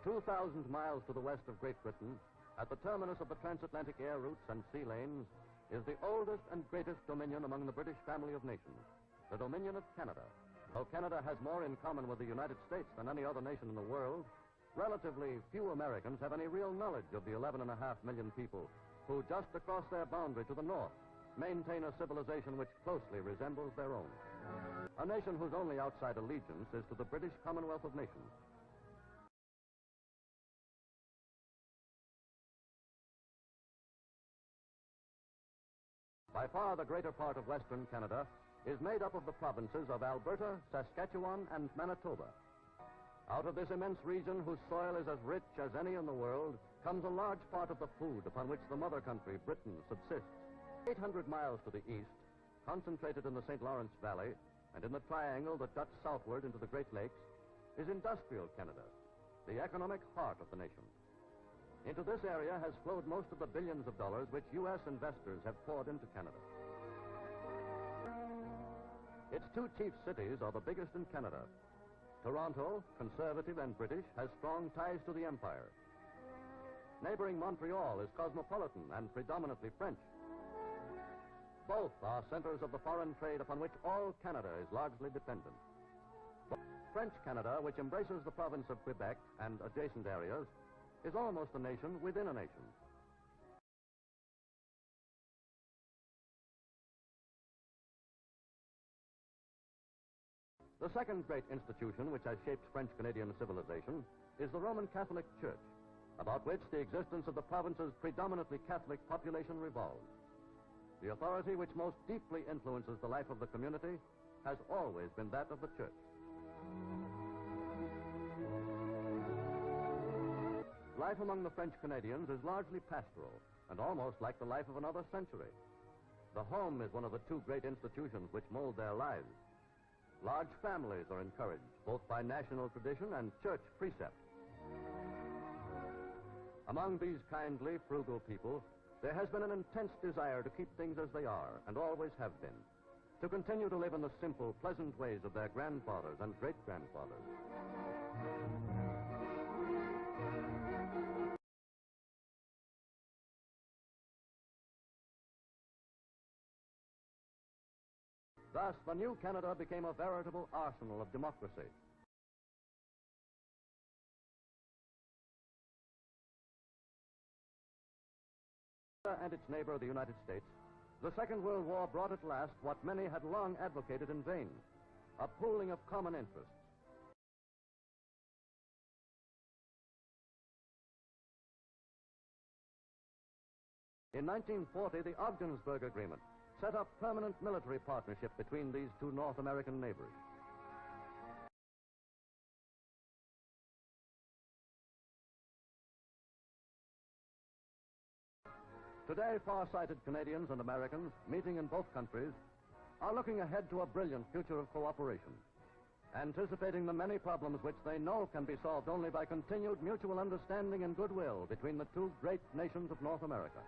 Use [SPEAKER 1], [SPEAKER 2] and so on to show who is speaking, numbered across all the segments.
[SPEAKER 1] 2,000 miles to the west of Great Britain, at the terminus of the transatlantic air routes and sea lanes, is the oldest and greatest dominion among the British family of nations, the Dominion of Canada. Though Canada has more in common with the United States than any other nation in the world, relatively few Americans have any real knowledge of the 11.5 million people who, just across their boundary to the north, maintain a civilization which closely resembles their own. A nation whose only outside allegiance is to the British Commonwealth of Nations. By far the greater part of Western Canada is made up of the provinces of Alberta, Saskatchewan, and Manitoba. Out of this immense region, whose soil is as rich as any in the world, comes a large part of the food upon which the mother country, Britain, subsists. 800 miles to the east, concentrated in the St. Lawrence Valley, and in the triangle that juts southward into the Great Lakes, is industrial Canada, the economic heart of the nation. Into this area has flowed most of the billions of dollars which U.S. investors have poured into Canada. Its two chief cities are the biggest in Canada. Toronto, conservative and British, has strong ties to the empire. Neighboring Montreal is cosmopolitan and predominantly French. Both are centers of the foreign trade upon which all Canada is largely dependent. French Canada, which embraces the province of Quebec and adjacent areas, is almost a nation within a nation. The second great institution which has shaped French-Canadian civilization is the Roman Catholic Church, about which the existence of the province's predominantly Catholic population revolves. The authority which most deeply influences the life of the community has always been that of the Church. Life among the French Canadians is largely pastoral and almost like the life of another century. The home is one of the two great institutions which mold their lives. Large families are encouraged, both by national tradition and church precept. Among these kindly, frugal people, there has been an intense desire to keep things as they are, and always have been, to continue to live in the simple, pleasant ways of their grandfathers and great-grandfathers. Thus, the new Canada became a veritable arsenal of democracy. And its neighbor, the United States, the Second World War brought at last what many had long advocated in vain, a pooling of common interests. In 1940, the Ogdensburg Agreement set up permanent military partnership between these two North American neighbors. Today, far-sighted Canadians and Americans, meeting in both countries, are looking ahead to a brilliant future of cooperation, anticipating the many problems which they know can be solved only by continued mutual understanding and goodwill between the two great nations of North America.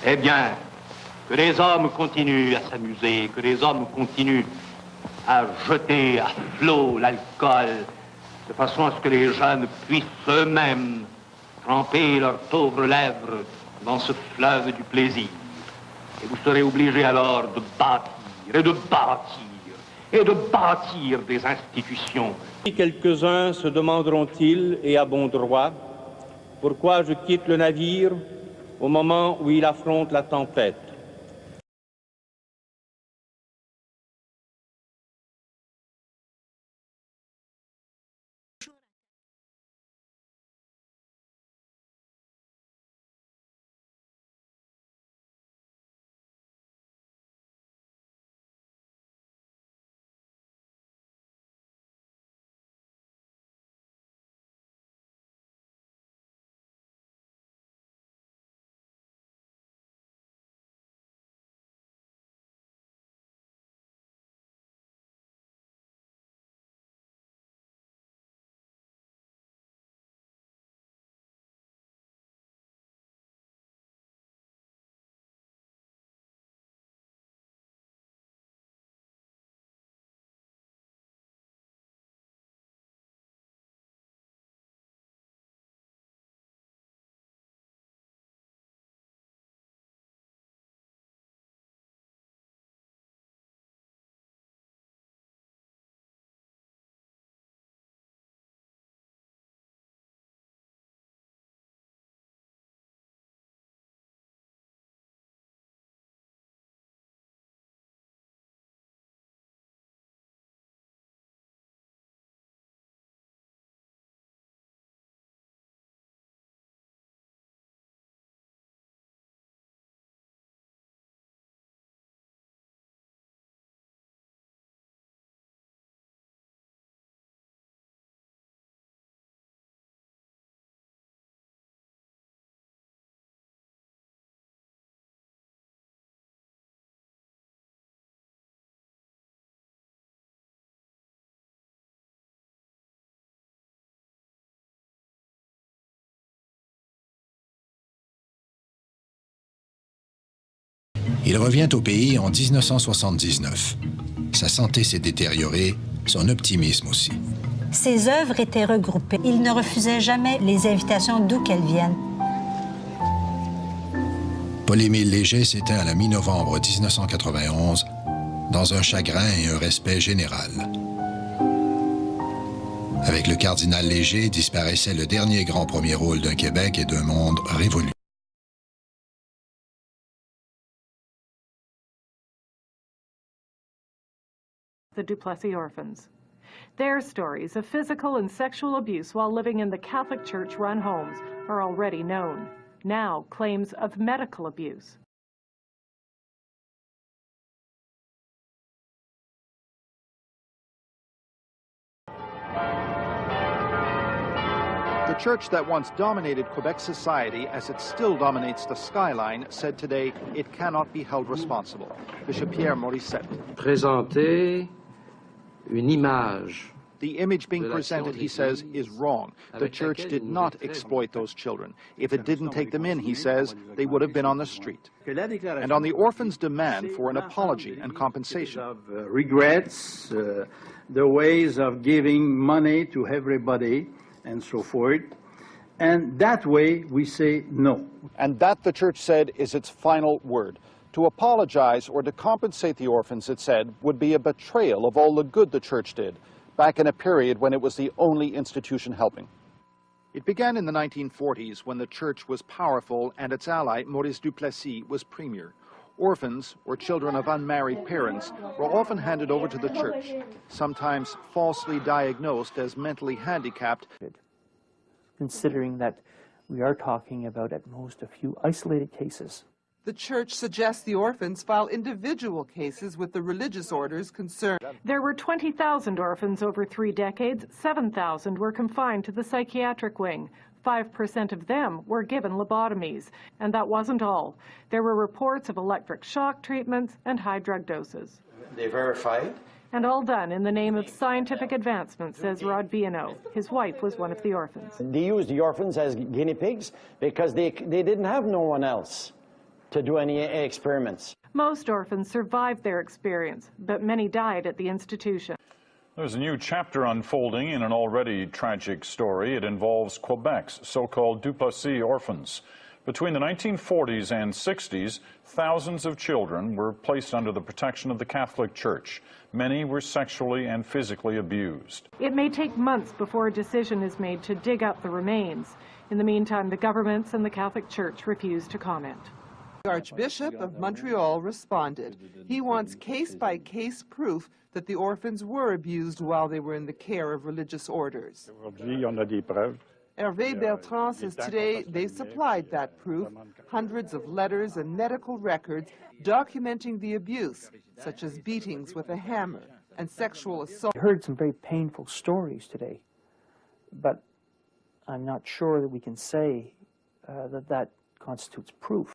[SPEAKER 2] Eh bien, que les hommes continuent à s'amuser, que les hommes continuent à jeter à flot l'alcool, de façon à ce que les jeunes puissent eux-mêmes tremper leurs pauvres lèvres dans ce fleuve du plaisir. Et vous serez obligés alors de bâtir et de bâtir et de bâtir des institutions.
[SPEAKER 3] Quelques-uns se demanderont-ils, et à bon droit, pourquoi je quitte le navire au moment où il affronte la tempête.
[SPEAKER 4] Il revient au pays en 1979. Sa santé s'est détériorée, son optimisme aussi.
[SPEAKER 5] Ses œuvres étaient regroupées. Il ne refusait jamais les invitations d'où qu'elles viennent.
[SPEAKER 4] Paul-Émile Léger s'éteint à la mi-novembre 1991 dans un chagrin et un respect général. Avec le cardinal Léger disparaissait le dernier grand premier rôle d'un Québec et d'un monde révolu.
[SPEAKER 6] The Duplessis orphans. Their stories of physical and sexual abuse while living in the Catholic Church-run homes are already known. Now, claims of medical abuse.
[SPEAKER 7] The church that once dominated Quebec society, as it still dominates the skyline, said today it cannot be held responsible. Bishop Pierre Maurice.
[SPEAKER 8] Présenter une image.
[SPEAKER 7] The image being presented, he says, is wrong. The church did not exploit those children. If it didn't take them in, he says, they would have been on the street. And on the orphans' demand for an apology and compensation.
[SPEAKER 9] Regrets, the ways of giving money to everybody, and so forth. And that way we say no.
[SPEAKER 7] And that, the church said, is its final word. To apologize or to compensate the orphans, it said, would be a betrayal of all the good the church did, back in a period when it was the only institution helping. It began in the 1940s when the church was powerful and its ally, Maurice Duplessis, was premier. Orphans, or children of unmarried parents, were often handed over to the church, sometimes falsely diagnosed as mentally handicapped.
[SPEAKER 10] Considering that we are talking about at most a few isolated cases.
[SPEAKER 11] The church suggests the orphans file individual cases with the religious orders concerned.
[SPEAKER 6] There were 20,000 orphans over 3 decades. 7,000 were confined to the psychiatric wing. 5% of them were given lobotomies. And that wasn't all. There were reports of electric shock treatments and high drug doses.
[SPEAKER 8] They verified.
[SPEAKER 6] And all done in the name of scientific advancement, says Rod Biano. His wife was one of the orphans.
[SPEAKER 12] They used the orphans as guinea pigs because they didn't have no one else to do any experiments.
[SPEAKER 6] Most orphans survived their experience, but many died at the institution.
[SPEAKER 13] There's a new chapter unfolding in an already tragic story. It involves Quebec's so-called Duplessis orphans. Between the 1940s and 60s, thousands of children were placed under the protection of the Catholic Church. Many were sexually and physically abused.
[SPEAKER 6] It may take months before a decision is made to dig up the remains. In the meantime, the governments and the Catholic Church refuse to comment.
[SPEAKER 11] The Archbishop of Montreal responded. He wants case-by-case proof that the orphans were abused while they were in the care of religious orders. Hervé Bertrand says today they've supplied that proof, hundreds of letters and medical records documenting the abuse, such as beatings with a hammer and sexual assault.
[SPEAKER 10] I heard some very painful stories today, but I'm not sure that we can say that constitutes proof.